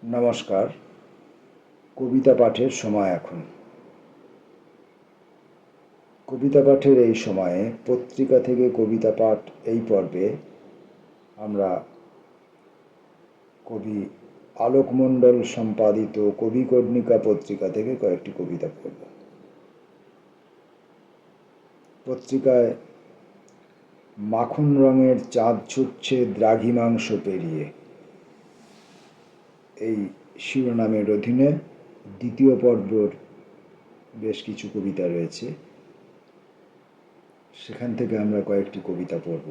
নমস্কার। কবিতা পাঠের সময় এখন। কবিতা পাঠের এই সময়ে পত্রিকা থেকে কবিতা পাঠ এই পর্বে আমরা কবি আলোক মণ্ডল সম্পাদিত কবিকর্ণিকা পত্রিকা থেকে কয়েকটি কবিতা পড়ব। পত্রিকায় মাখন রঙের চাঁদ ছুটছে দ্রাঘিমাংশ পেরিয়ে, এই শিরোনামের অধীনে দ্বিতীয় পর্বর বেশ কিছু কবিতা রয়েছে, সেখান থেকে আমরা কয়েকটি কবিতা পড়ব।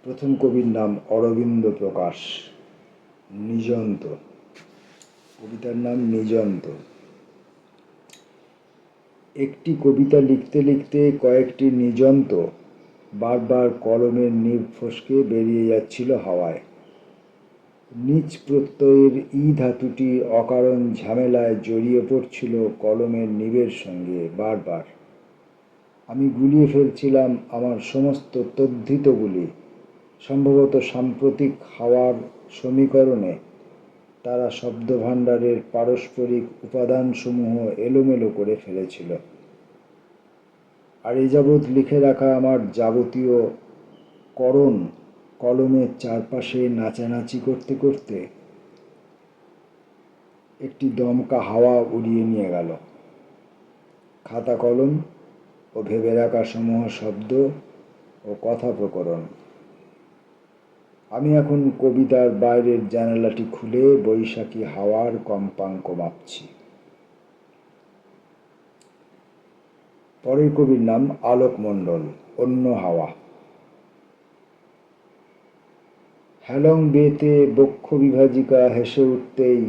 প্রথম কবির নাম অরবিন্দ প্রকাশ, নিজন্ত। কবিতার নাম নিজন্ত। একটি কবিতা লিখতে লিখতে কয়েকটি নিজন্ত বারবার কলমের নিব ফসকে বেরিয়ে যাচ্ছিল হাওয়ায়। নিচ প্রত্যয়ের ই ধাতুটি অকারণ ঝামেলায় জড়িয়ে পড়ছিল কলমের নিবের সঙ্গে বারবার। আমি গুলিয়ে ফেলছিলাম আমার সমস্ত তদ্ধিতগুলি, সম্ভবত সাম্প্রতিক হাওয়ার সমীকরণে তারা শব্দভাণ্ডারের পারস্পরিক উপাদানসমূহ এলোমেলো করে ফেলেছিল। আর এ যাবৎ লিখে রাখা আমার যাবতীয় করণ কলমের চারপাশে নাচানাচি করতে করতে একটি দমকা হাওয়া উড়িয়ে নিয়ে গেল। খাতা কলম ও ভেবে রাখা সমূহ শব্দ ও কথা প্রকরণ। আমি এখন কবিতার বাইরের জানালাটি খুলে বৈশাখী হাওয়ার কম্পাঙ্ক মাপছি। পরের কবির নাম আলোক মণ্ডল, অন্য হাওয়া। হ্যালং বেতে বক্ষ বিভাজিকা হেসে উঠতেই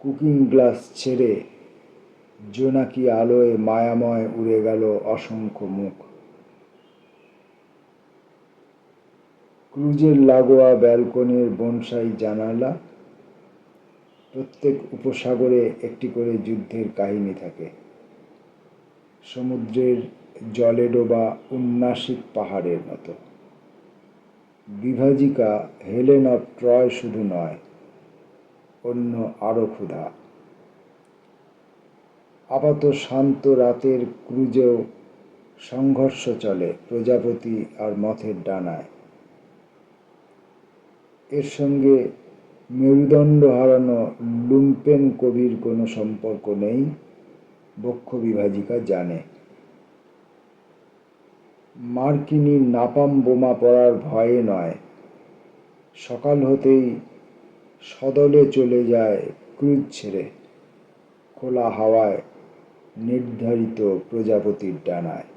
কুকিং গ্লাস ছেড়ে জোনাকি আলোয় মায়াময় উড়ে গেল অসংখ্য মুখ। ক্রুজের লাগোয়া ব্যালকনির বনসাই জানালা, প্রত্যেক উপসাগরে একটি করে যুদ্ধের কাহিনী থাকে। সমুদ্রের জলে ডোবা উন্নাসিক পাহাড়ের মতো। বিভাজিকা হেলেন অফ ট্রয় শুধু নয়, অন্য আরো ক্ষুধা। আপাত শান্ত রাতের ক্রুজেও সংঘর্ষ চলে প্রজাপতি আর মথের ডানায়। এর সঙ্গে মেরুদণ্ড হারানো লুম্পেন কবির কোনো সম্পর্ক নেই, বক্ষ বিভাজিকা জানে। মার্কিনী নাপাম বোমা পড়ার ভয়ে নয়, সকাল হতেই সদলে চলে যায় ক্রুজ ছেড়ে খোলা হাওয়ায় নির্ধারিত প্রজাপতির ডানায়।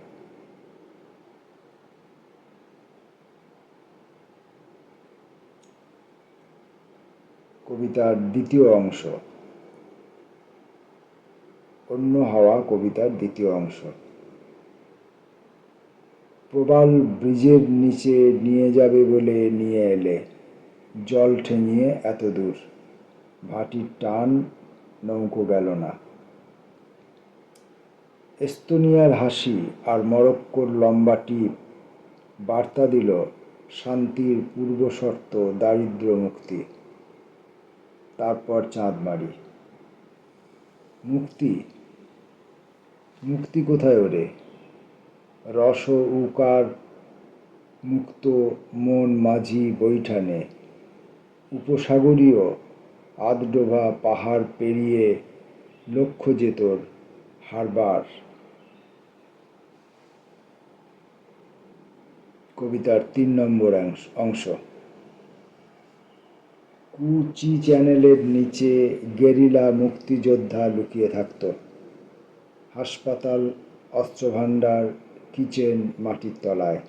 কবিতার দ্বিতীয় অংশ, অন্য হাওয়া কবিতার দ্বিতীয় অংশ। প্রবাল ব্রিজের নিচে নিয়ে যাবে বলে নিয়ে এলে, জল ঠেঙিয়ে এত দূর, ভাটির টান, নৌকো গেল না। এস্তোনিয়ার হাসি আর মরক্কোর লম্বা টিপ বার্তা দিল শান্তির পূর্বশর্ত দারিদ্র মুক্তি। তারপর চাঁদমারি। মুক্তি, মুক্তি কোথায় ওরে? রস উকার মুক্ত মন মাঝি বৈঠানে, উপসাগরীয় আধডোভা পাহাড় পেরিয়ে লক্ষ্য যে তোর হারবার। কবিতার ৩ নম্বর অংশ। কুচি চ্যানেলের নিচে গেরিলা মুক্তিযোদ্ধা লুকিয়ে থাকত। হাসপাতাল, অস্ত্রভাণ্ডার, কিচেন মাটির তলায়।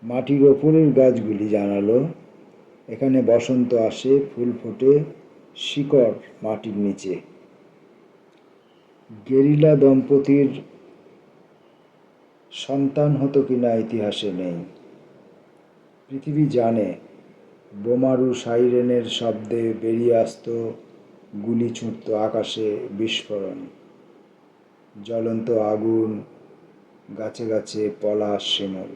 মাটির ওপরের গাছগুলি জানালো এখানে বসন্ত আসে, ফুল ফোটে, শিকড় মাটির নিচে। গেরিলা দম্পতির সন্তান হতো কিনা ইতিহাসে নেই। পৃথিবী জানে বোমারু সাইরেনের শব্দে বেরিয়ে আসত গুলি, ছুঁড়ত আকাশে বিস্ফোরণ। জ্বলন্ত আগুন, গাছে গাছে পলাশ শিমুল।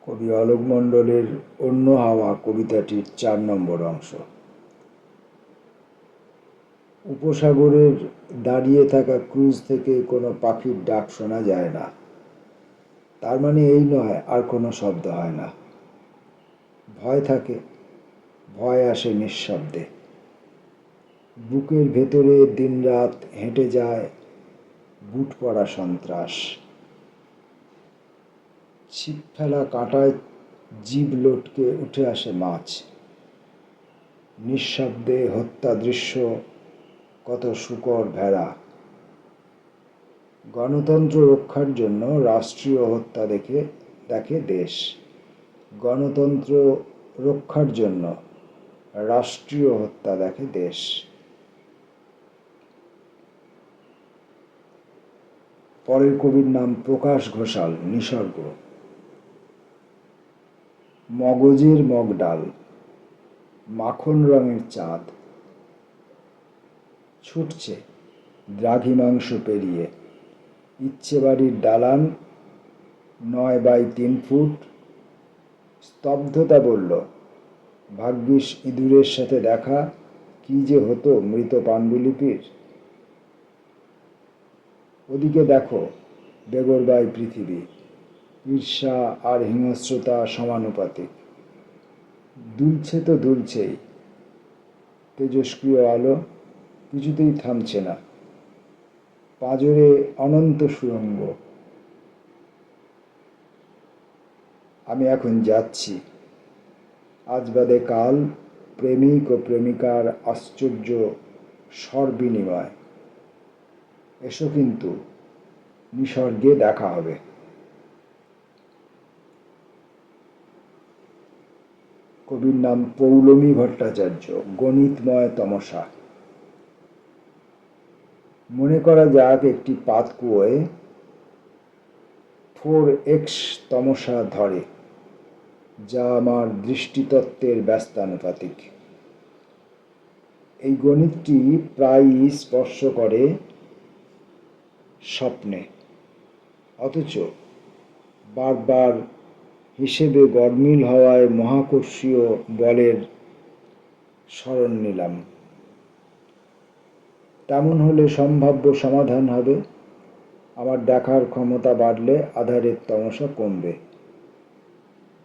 কবি অলোক মণ্ডলের অন্য হাওয়া কবিতাটির 4 নম্বর অংশ। উপসাগরের দাঁড়িয়ে থাকা ক্রুজ থেকে কোনো পাখির ডাক শোনা যায় না, তার মানে এই নয় আর কোনো শব্দ হয় না। ভয় থাকে, ভয় আসে নিঃশব্দে। বুকের ভেতরে দিনরাত হেঁটে যায় বুট পরা সন্ত্রাস। ছিপ ফেলা কাঁটায় জিভ লটকে উঠে আসে মাছ। নিঃশব্দে হত্যা দৃশ্য কত শূকর ভেড়া। গণতন্ত্র রক্ষার জন্য রাষ্ট্রীয় হত্যা দেখে দেশ। গণতন্ত্র রক্ষার জন্য রাষ্ট্রীয় হত্যা দেখে দেশ। পরের কবির নাম প্রকাশ ঘোষাল, নিসর্গ। মগজের মগডাল, মাখন রঙের চাঁদ ছুটছে দ্রাঘিমাংশ পেরিয়ে। ইচ্ছে বাড়ির দালান 9 বাই 3 ফুট। স্তব্ধতা বলল, ভাগ্যিস ইঁদুরের সাথে দেখা, কি যে হতো মৃত পাণ্ডুলিপির। ওদিকে দেখো বেগরবাই পৃথিবী, ঈর্ষা আর হিংস্রতা সমানুপাতিক। দুলছে তো দুলছেই। তেজস্ক্রিয় আলো কিছুতেই থামছে না। পাঁজরে অনন্ত সুড়ঙ্গ। আমি এখন যাচ্ছি। আজ বাদে কাল প্রেমিক ও প্রেমিকার আশ্চর্য স্বর বিনিময়। এসো কিন্তু, নিসর্গে দেখা হবে। কবির নাম পৌলমী ভট্টাচার্য, গণিতময় তমসা। মনে করা যাক একটি পাতকুয়োয় 4x তমসা ধরে, যা আমার দৃষ্টিতত্ত্বের ব্যস্তানুপাতিক। এই গণিতটি প্রায়ই স্পর্শ করে স্বপ্নে, অথচ বারবার হিসেবে গরমিল হওয়ায় মহাকর্ষীয় বলের স্মরণ নিলাম। তেমন হলে সম্ভাব্য সমাধান হবে, আমার দেখার ক্ষমতা বাড়লে আধারের তমসা কমবে।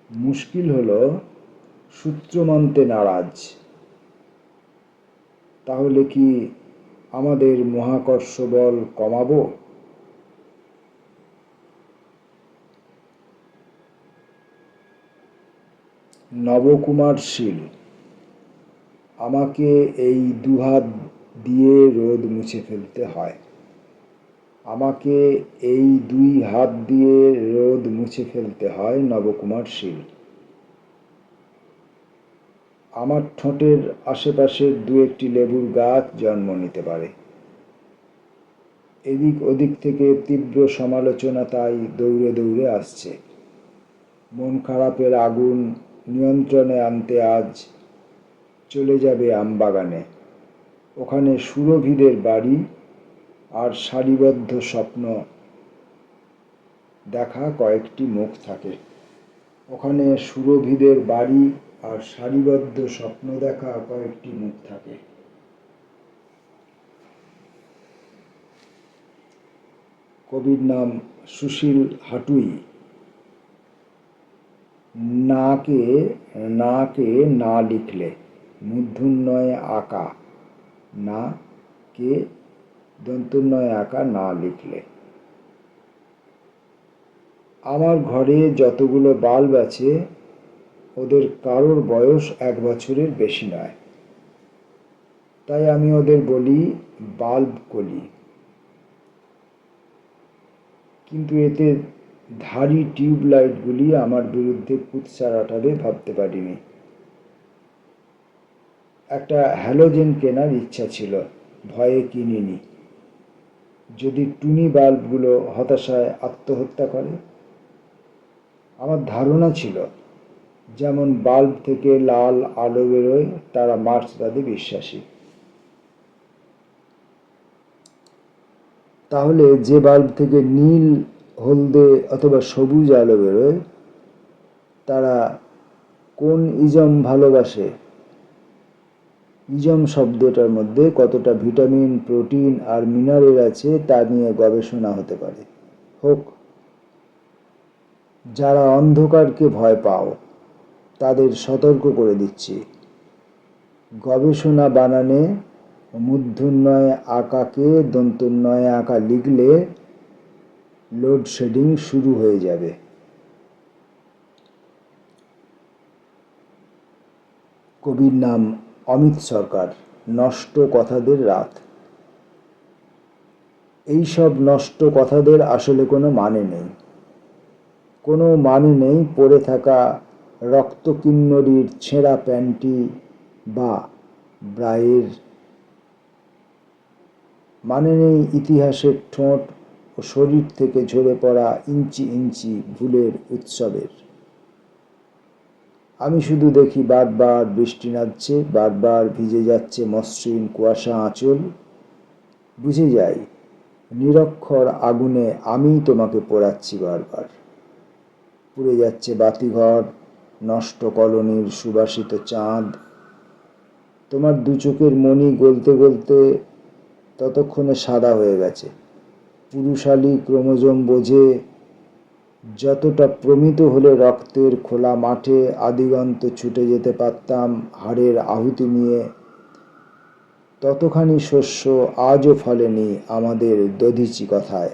মুশকিল হলো সূত্র মানতে নারাজ। তাহলে কি আমাদের মহাকর্ষ বল কমাবো? নবকুমার শীল, আমাকে এই দুহাত দিয়ে রোদ মুছে ফেলতে হয়। আমাকে এই 2 হাত দিয়ে রোদ মুছে ফেলতে হয়। নবকুমার শীল। আমার ঠোঁটের আশেপাশের 2-1টি লেবুর গাছ জন্ম নিতে পারে। এদিক ওদিক থেকে তীব্র সমালোচনা তাই দৌড়ে দৌড়ে আসছে। মন খারাপের আগুন নিয়ন্ত্রণে আনতে আজ চলে যাবে আমবাগানে। ওখানে সুরভিদের বাড়ি আর সারিবদ্ধ স্বপ্ন দেখা কয়েকটি মুখ থাকে। ওখানে সুরভিদের বাড়ি আর সারিবদ্ধ স্বপ্ন দেখা কয়েকটি মুখ থাকে। কবির নাম সুশীল হাটুই। নাকে না লিখলে, মূর্ধন্যয়ে আঁকা, না কে দন্তন্যয়ে আঁকা না লিখলে। আমার ঘরে যতগুলো বাল্ব আছে, ওদের কারোর বয়স 1 বছরের বেশি নয়। তাই আমি ওদের বলি বাল্ব কলি। কিন্তু এতে ধারী টিউবলাইটগুলি আমার বিরুদ্ধে কুৎসা রটাবে ভাবতে পারিনি। একটা হ্যালোজেন কেনার ইচ্ছা ছিল, ভয়ে কিনিনি। যদি টুনি বাল্বগুলো হতাশায় আত্মহত্যা করে। আমার ধারণা ছিল, যেমন বাল্ব থেকে লাল আলো বেরোয়, তারা মার্ক্সবাদে বিশ্বাসী। তাহলে যে বাল্ব থেকে নীল, হলদে অথবা সবুজ আলো বেরোয়, তারা কোন ইজম ভালোবাসে, ইজম শব্দটার মধ্যে কতটা ভিটামিন, প্রোটিন আর মিনারেল আছে তা নিয়ে গবেষণা হতে পারে। হোক। যারা অন্ধকারকে ভয় পাও তাদের সতর্ক করে দিচ্ছি, গবেষণা বানানে মূর্ধন্যয় আঁকাকে দন্তন্যয় আঁকা লিখলে লোডশেডিং শুরু হয়ে যাবে। কবির নাম অমিত সরকার। নষ্ট কথাদের রাত। এইসব নষ্ট কথাদের আসলে কোনো মানে নেই। কোনো মানে নেই পরে থাকা রক্তকিন্নরীর ছেঁড়া প্যান্টি বা ব্রায়ের, মানে নেই ইতিহাসের ঠোঁট ও শরীর থেকে ঝরে পড়া ইঞ্চি ইঞ্চি ভুলের উৎসবের। আমি শুধু দেখি বারবার বৃষ্টি নামছে, বারবার ভিজে যাচ্ছে মসৃণ কুয়াশা আঁচল। বুঝে যাই নিরক্ষর আগুনে আমিই তোমাকে পোড়াচ্ছি বারবার। পুড়ে যাচ্ছে বাতিঘর, নষ্ট কলোনির সুবাসিত চাঁদ। তোমার দু চোখের মণি গলতে গলতে ততক্ষণে সাদা হয়ে গেছে। পুরুষালী ক্রোমোজোম বোঝে যতটা প্রমিত হলে রক্তের খোলা মাঠে আদিগন্ত ছুটে যেতে পারতাম হাড়ের আহুতি নিয়ে, ততখানি শস্য আজও ফলেনি আমাদের দধিচি কথায়।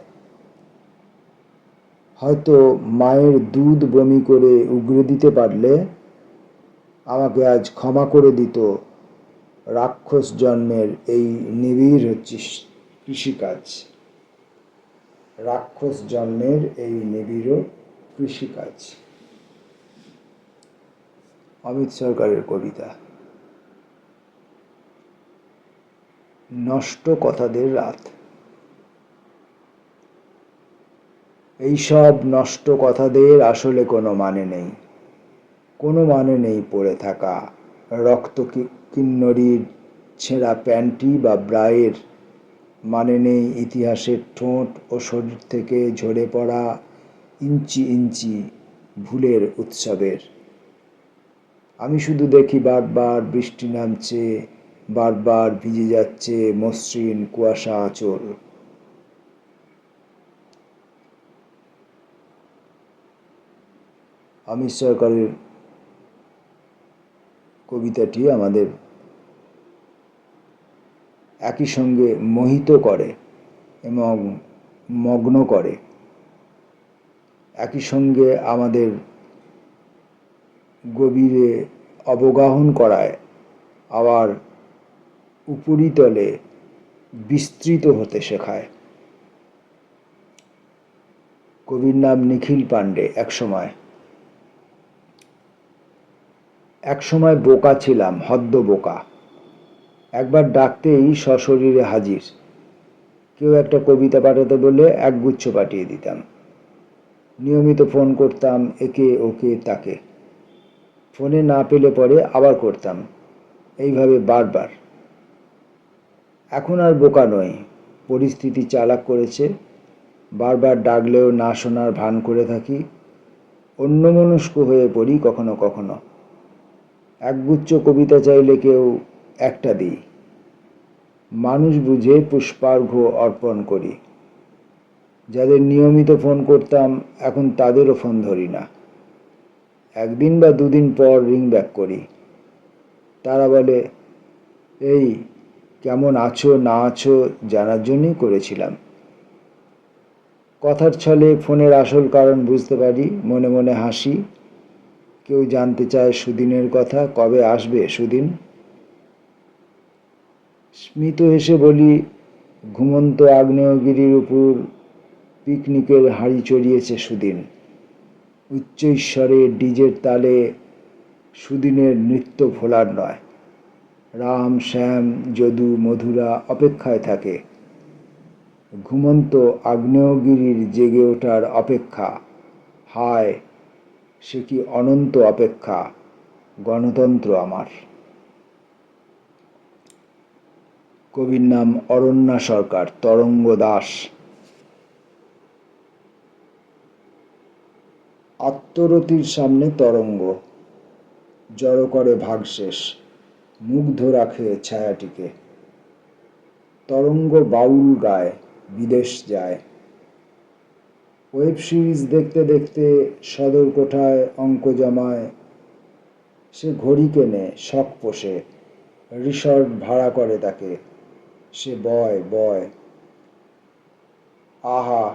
হয়তো মায়ের দুধ বমি করে উগরে দিতে পারলে আমাকে আজ ক্ষমা করে দিত রাক্ষস জন্মের এই নিবিড় কৃষিকাজ। রাক্ষস জন্মের এই নিবিড় কৃষিকাজ। অমিত সরকারের কবিতা। নষ্ট কথাদের রাত। এইসব নষ্ট কথাদের আসলে কোনো মানে নেই। কোনো মানে নেই পড়ে থাকা রক্ত কিন্নরীর ছেঁড়া প্যান্টি বা ব্রায়ের, মানে নেই ইতিহাসের ঠোঁট ও শরীর থেকে ঝরে পড়া ইঞ্চি ইঞ্চি ভুলের উৎসবের। আমি শুধু দেখি বারবার বৃষ্টি নামছে, বারবার ভিজে যাচ্ছে মসৃণ কুয়াশা আঁচল। অমিত সরকারের কবিতাটি আমাদের একই সঙ্গে মোহিত করে এবং মগ্ন করে, একই সঙ্গে আমাদের গভীরে অবগাহন করায়, আবার উপরিতলে বিস্তৃত হতে শেখায়। কবির নাম নিখিল পাণ্ডে। একসময় বোকা ছিলাম, হদ্দ বোকা। একবার ডাকতেই সশরীরে হাজির। কেউ একটা কবিতা পাঠাতে বলে একগুচ্ছ পাঠিয়ে দিতাম। নিয়মিত ফোন করতাম একে ওকে তাকে। ফোনে না পেলে পরে আবার করতাম, এইভাবে বারবার। এখন আর বোকা নই, পরিস্থিতি চালাক করেছে। বারবার ডাকলেও না শোনার ভান করে থাকি, অন্যমনস্ক হয়ে পড়ি কখনো কখনো। একগুচ্ছ কবিতা চাইলে কেউ একটা দিই, মানুষ বুঝে পুষ্পার্ঘ্য অর্পণ করি। যাদের নিয়মিত ফোন করতাম এখন তাদেরও ফোন ধরি না, একদিন বা দুদিন পর রিং ব্যাক করি। তারা বলে, এই কেমন আছো না আছো জানার জন্যই করেছিলাম। কথার ছলে ফোনের আসল কারণ বুঝতে পারি, মনে মনে হাসি। কেউ জানতে চায় সুদিনের কথা, কবে আসবে সুদিন। স্মিত হেসে বলি, ঘুমন্ত আগ্নেয়গিরির উপর পিকনিকের হাঁড়ি চড়িয়েছে সুদিন। উচ্চৈঃস্বরে ডিজের তালে সুদিনের নৃত্য ভোলার নয়। রাম, শ্যাম, যদু, মধুরা অপেক্ষায় থাকে। ঘুমন্ত আগ্নেয়গিরির জেগে ওঠার অপেক্ষা। হায়, সে কি অনন্ত অপেক্ষা, গণতন্ত্র আমার। কবির নাম অরণ্যা সরকার। তরঙ্গ দাস। আত্মরতির সামনে তরঙ্গ জড়ো করে ভাগশেষ, মুগ্ধ রাখে ছায়াটিকে। তরঙ্গ বাউল গায়, বিদেশ যায়। ওয়েব সিরিজ দেখতে দেখতে সদর কোঠায় অঙ্ক জমায়। সে ঘড়ি কেনে, শখ পোষে, রিসর্ট ভাড়া করে তাকে। সে বয় বয়, আহা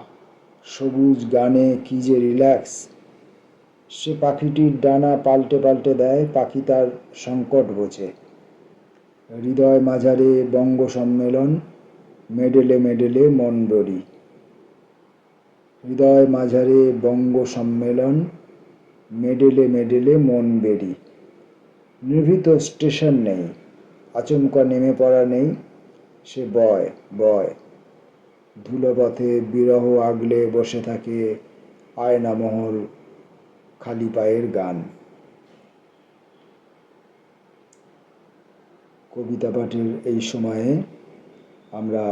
সবুজ গানে কি যে রিল্যাক্স। সে পাখিটির ডানা পাল্টে পাল্টে দেয়, পাখি তার সংকট বোঝে। হৃদয় মাঝারে বঙ্গ সম্মেলন, মেডেলে মেডেলে মণ্ডরি। হৃদয় মাঝারে বঙ্গ সম্মেলন, মেডেলে মেডেলে মন বেরি। নিভৃত স্টেশন নেই, আচমকা নেমে পড়া নেই। সে বয় বয়, ধুলোপথে বিরহ আগলে বসে থাকে আয়না মহল, খালি পায়ের গান। কবিতা পাঠের এই সময়ে আমরা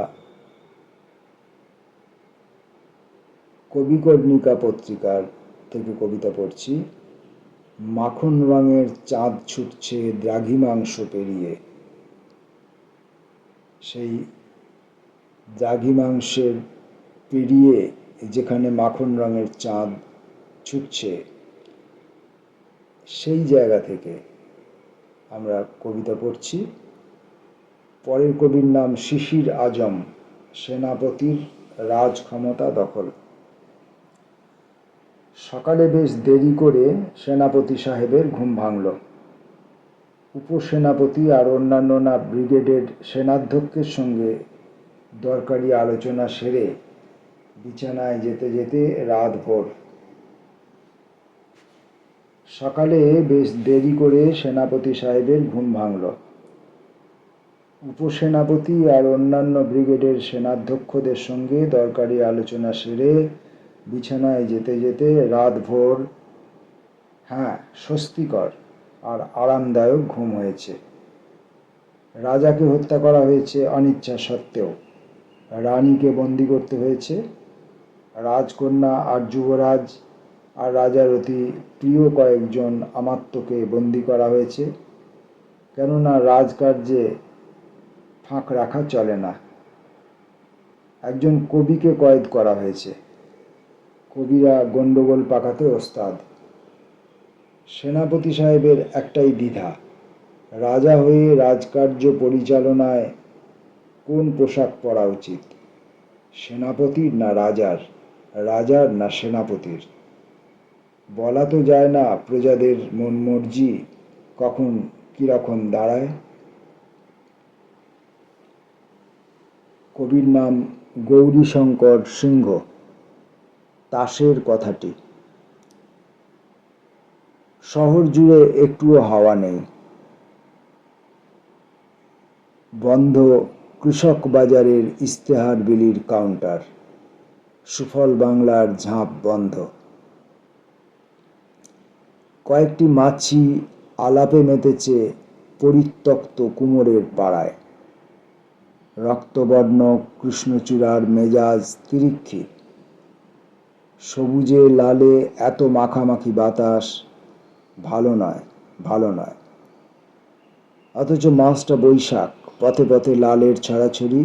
কবিকর্ণিকা পত্রিকার থেকে কবিতা পড়ছি। মাখন রঙের চাঁদ ছুটছে দ্রাঘিমাংশ পেরিয়ে। সেই দ্রাঘিমাংশের পেরিয়ে যেখানে মাখন রঙের চাঁদ ছুটছে, সেই জায়গা থেকে আমরা কবিতা পড়ছি। পরের কবির নাম শিশির আজম। সেনাপতির রাজ ক্ষমতা দখল। সকালে বেশ দেরি করে সেনাপতি সাহেবের ঘুম ভাঙল। উপসেনাপতি আর অন্যান্য ব্রিগেডের সেনাধ্যক্ষের সঙ্গে দরকারি আলোচনা সেরে বিছানায় যেতে যেতে রাত ভোর। সকালে বেশ দেরি করে সেনাপতি সাহেবের ঘুম ভাঙল। উপসেনাপতি আর অন্যান্য ব্রিগেডের সেনাধ্যক্ষদের সঙ্গে দরকারি আলোচনা সেরে বিছানায় যেতে যেতে রাত ভোর। হ্যাঁ, স্বস্তিকর আর আরামদায়ক ঘুম হয়েছে। রাজাকে হত্যা করা হয়েছে অনিচ্ছা সত্ত্বেও। রানীকে বন্দি করতে হয়েছে। রাজকন্যা আর যুবরাজ আর রাজার অতি প্রিয় কয়েকজন আমাত্যকে বন্দি করা হয়েছে। কেননা রাজকার্যে ফাঁক রাখা চলে না। একজন কবিকে কয়েদ করা হয়েছে। কবিরা গন্ডগোল পাকাতে ওস্তাদ। সেনাপতি সাহেবের একটাই দ্বিধা, রাজা হয়ে রাজকার্য পরিচালনায় কোন পোশাক পরা উচিত, সেনাপতির না রাজার, রাজার না সেনাপতির। বলা তো যায় না প্রজাদের মন মর্জি কখন কিরকম দাঁড়ায়। কবির নাম গৌরীশঙ্কর সিংহ। তাসের কথাটি। শহর জুড়ে একটুও হাওয়া নেই। বন্ধ কৃষক বাজারের ইস্তেহার বিলির কাউন্টার। সুফল বাংলার ঝাঁপ বন্ধ। কয়েকটি মাছি আলাপে মেতেছে পরিত্যক্ত কুমোরের পাড়ায়। রক্তবর্ণ কৃষ্ণচূড়ার মেজাজ তিরিক্ষি। সবুজে লালে এত মাখামাখি বাতাস ভালো নয়, ভালো নয়। অথচ মাসটা বৈশাখ, পথে পথে লালের ছড়াছড়ি,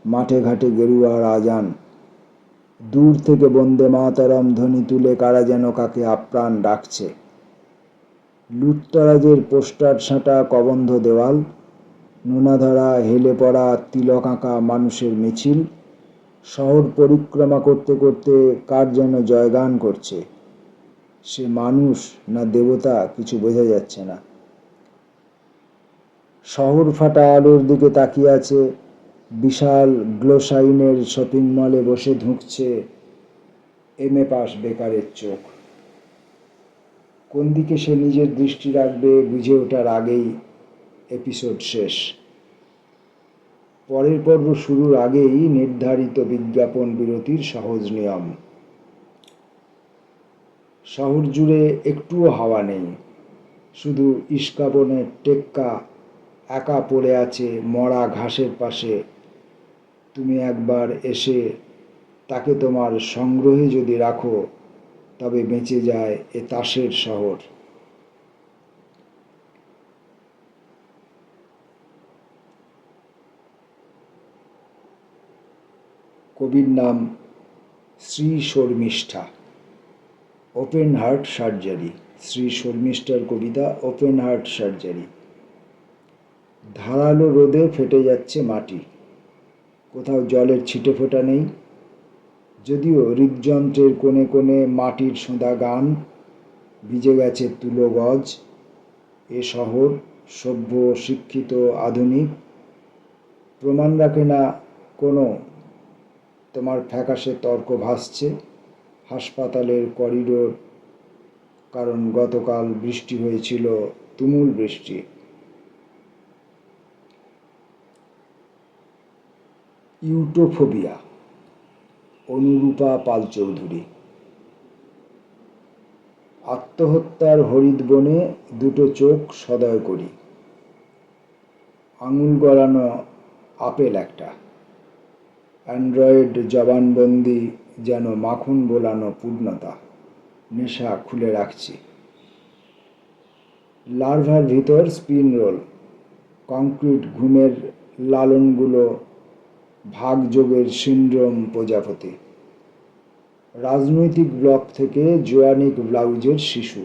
মাঠে ঘাটে গেরুয়ার আজান। দূর থেকে বন্দে মাতরম ধ্বনি তুলে কারা যেন কাকে আপ্রাণ ডাকছে। লুটতরাজের পোস্টার ছাঁটা কবন্ধ দেওয়াল, নোনাধরা হেলে পড়া তিলক আঁকা মানুষের মিছিল শহর পরিক্রমা করতে করতে কার যেন জয়গান করছে। সে মানুষ না দেবতা কিছু বোঝা যাচ্ছে না। শহর ফাটা আলোর দিকে তাকিয়ে আছে। বিশাল গ্লোসাইনের শপিং মলে বসে ধুঁকছে এমএ পাস বেকারের চোখ। কোন দিকে সে নিজের দৃষ্টি রাখবে বুঝে ওঠার আগেই এপিসোড শেষ। পরের পর্ব শুরুর আগেই নির্ধারিত বিজ্ঞাপন বিরতির সহজ নিয়ম। শহর জুড়ে একটুও হাওয়া নেই। শুধু ইস্কাবনের টেক্কা একা পড়ে আছে মরা ঘাসের পাশে। তুমি একবার এসে তাকে তোমার সংগ্রহে যদি রাখো তবে বেঁচে যায় এ তাসের শহর। কবির নাম Shri Sharmistha, open heart surgery. Shri শর্মিষ্ঠার কবিতা ওপেন হার্ট সার্জারি। ধারালো রোদে ফেটে যাচ্ছে মাটি, কোথাও জলের ছিটে ফোঁটা নেই, যদিও হৃদযন্ত্রের কোণে কোণে মাটির সোঁদা গান। ভিজে গেছে তুলো গজ। এ শহর সভ্য, শিক্ষিত, আধুনিক, প্রমাণ রাখে না কোনো। তোমার ফ্যাকাশে তর্ক ভাসছে হাসপাতালের করিডোর, কারণ গতকাল বৃষ্টি হয়েছিল, তুমুল বৃষ্টি। ইউটোফোবিয়া, অনুরূপা পাল চৌধুরী। আত্মহত্যার হরিদ বনে দুটো চোখ সদয় করি, আঙুল গলানো আপেল একটা, অ্যান্ড্রয়েড জবানবন্দি যেন মাখন বোলানো পূর্ণতা, নেশা খুলে রাখছি। লার্ভার ভিতর স্পিন রোল, কংক্রিট ঘুমের লালনগুলো, ভাগযোগের সিন্ড্রোম প্রজাপতি। রাজনৈতিক ব্লক থেকে জোয়ানিক ব্লাউজের শিশু,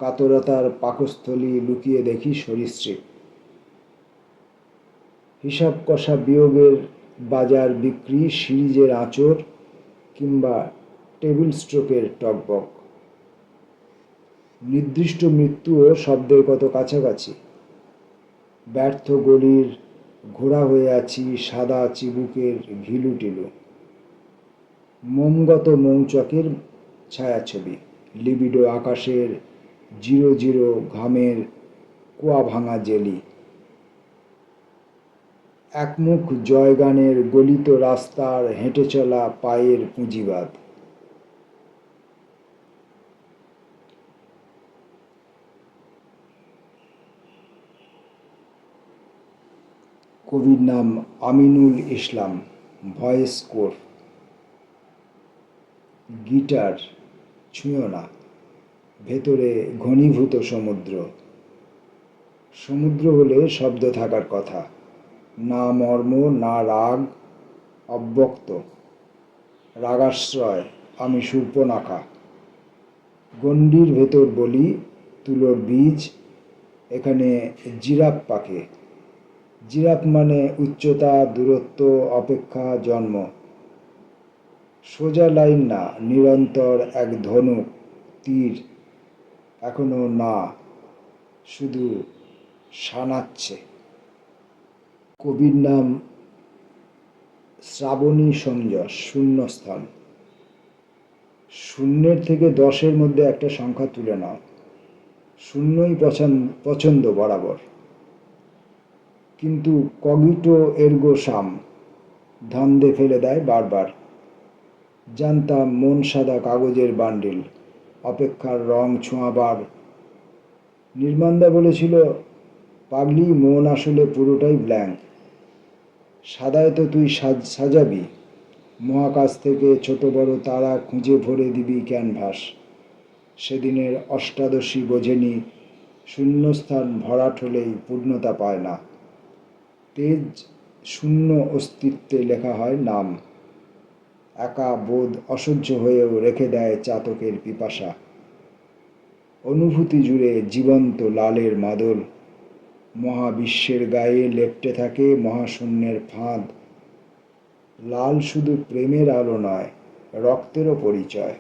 কাতরতার পাকস্থলী লুকিয়ে দেখি সরীসৃপ। হিসাব কষা বিয়োগের বাজার বিক্রি, সিরিজের আঁচড় কিংবা টেবিল স্ট্রোকের টকবক। নির্দিষ্ট মৃত্যুও শব্দের কত কাছাকাছি। ব্যর্থ গলির ঘোড়া হয়ে আছি সাদা চিবুকের ঘিলুটিলু। মোমগত মৌচাকের ছায়াছবি, লিবিডো আকাশের জিরো জিরো ঘামের কুয়া ভাঙা জেলি। একমুখ জয়গানের গলিত রাস্তার হেঁটে চলা পায়ের পুঁজিবাদ। কবির নাম Aminul Islam, voice core. Guitar ছুঁয়ো না, ভেতরে ঘনীভূত সমুদ্র। সমুদ্র হলে শব্দ থাকার কথা, না মর্ম না রাগ, অব্যক্ত। রাগাশ্রয় আমি শূর্পণখা। গণ্ডির ভেতর বলি তুলোর বীজ, এখানে জিরাফ পাকে। জিরাফ মানে উচ্চতা, দূরত্ব, অপেক্ষা, জন্ম। সোজা লাইন না, নিরন্তর এক ধনুক, তীর। এখনো না, শুধু সানাচ্ছে। কবির নাম শ্রাবণী সঞ্জস, শূন্যস্থান। শূন্যের থেকে 10-এর মধ্যে একটা সংখ্যা তুলে নাও, শূন্যই পছন্দ বরাবর। কিন্তু কগিটো এরগো সাম ধান্দে ফেলে দেয় বারবার। জানতাম মন সাদা কাগজের বান্ডিল, অপেক্ষার রং ছোঁয়াবার। নির্মাণদা বলেছিল, পাগলি মন আসলে পুরোটাই ব্ল্যাঙ্ক। সাদায় তো তুই সাজাবি, মহাকাশ থেকে ছোট বড় তারা খুঁজে ভরে দিবি ক্যানভাস। সেদিনের অষ্টাদশী বোঝেনি, শূন্যস্থান ভরাট হলেই পূর্ণতা পায় না। তেজ শূন্য অস্তিত্বে লেখা হয় নাম। একা বোধ অসহ্য হয়েও রেখে দেয় চাতকের পিপাসা। অনুভূতি জুড়ে জীবন্ত লালের মাদল, মহাবিশ্বের গায়ে লেপ্টে থাকে মহাশূন্যের ফাঁদ। লাল শুধু প্রেমের আলো নয়, রক্তেরও পরিচয়।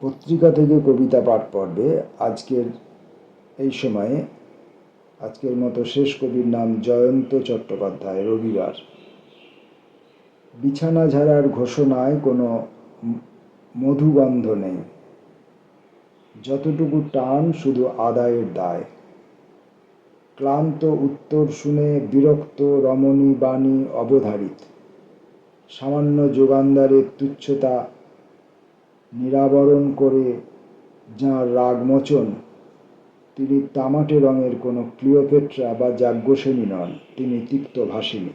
পত্রিকা থেকে কবিতা পাঠ পর্বে আজকের এই সময়ে আজকের মতো শেষ কবির নাম জয়ন্ত চট্টোপাধ্যায়, রবিবার। বিছানা ঝাড়ার ঘোষণায় কোনো মধুগন্ধ নেই, যতটুকু টান শুধু আদায়ের দায়। ক্লান্ত উত্তর শুনে বিরক্ত রমণী বাণী অবধারিত। সামান্য যোগানদারের তুচ্ছতা নিরাবরণ করে যাঁর রাগমোচন, তিনি তামাটে রঙের কোনো ক্লিওপেট্রা বা যাজ্ঞসেনী নন, তিনি তিক্তভাষিণী।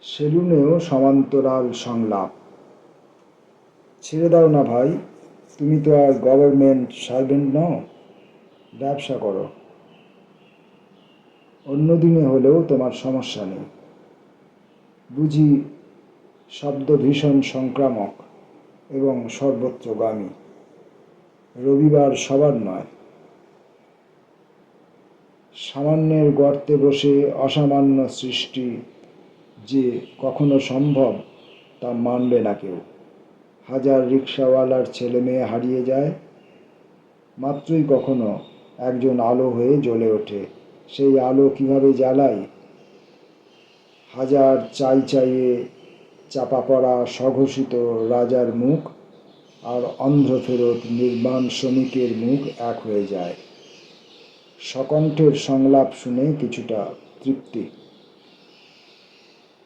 সেলুনেও সমান্তরাল সংলাপ। ছেড়ে দাও না ভাই, তুমি তো আর গভর্নমেন্ট সার্ভেন্ট নও, ব্যবসা করো। অন্য দিনে হলেও তোমার সমস্যা নেই। বুঝি শব্দ ভীষণ সংক্রামক এবং সর্বত্রগামী। রবিবার সবার নয়। সামান্যের গর্তে বসে অসামান্য সৃষ্টি যে কখনো সম্ভব তা মানবে না কেউ। হাজার রিকশাওয়ালার ছেলে মেয়ে হারিয়ে যায়, মাত্রই কখনো একজন আলো হয়ে জ্বলে ওঠে। সেই আলো কিভাবে জ্বালাই? হাজার চাইয়ে চাপা পড়া স্বঘোষিত রাজার মুখ আর অন্ধ্রফেরত নির্মাণ শ্রমিকের মুখ এক হয়ে যায়। সকণ্ঠের সংলাপ শুনে কিছুটা তৃপ্তি।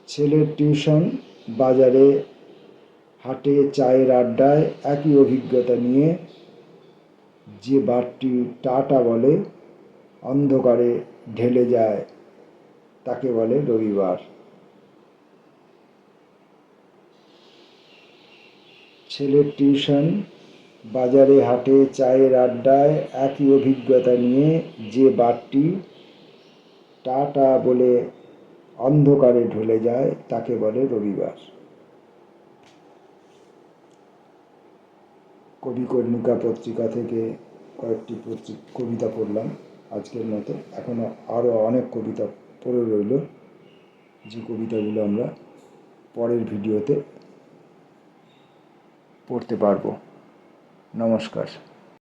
ছেলের টিউশন, বাজারে, হাটে, চায়ের আড্ডায় একই অভিজ্ঞতা নিয়ে যে বারটি টাটা বলে অন্ধকারে ঢেলে যায় তাকে বলে রবিবার। ছেলের টিউশন, বাজারে, হাটে, চায়ের আড্ডায় একই অভিজ্ঞতা নিয়ে যে বারটি টাটা বলে অন্ধকারে ঢলে যায় তাকে বলে রবিবার। কবি কর্ণিকা পত্রিকা থেকে কয়েকটি কবিতা পড়লাম আজকের মতো। এখনো আরও অনেক কবিতা পড়ে রইল, যে কবিতাগুলো আমরা পরের ভিডিওতে পড়তে পারবো। নমস্কার।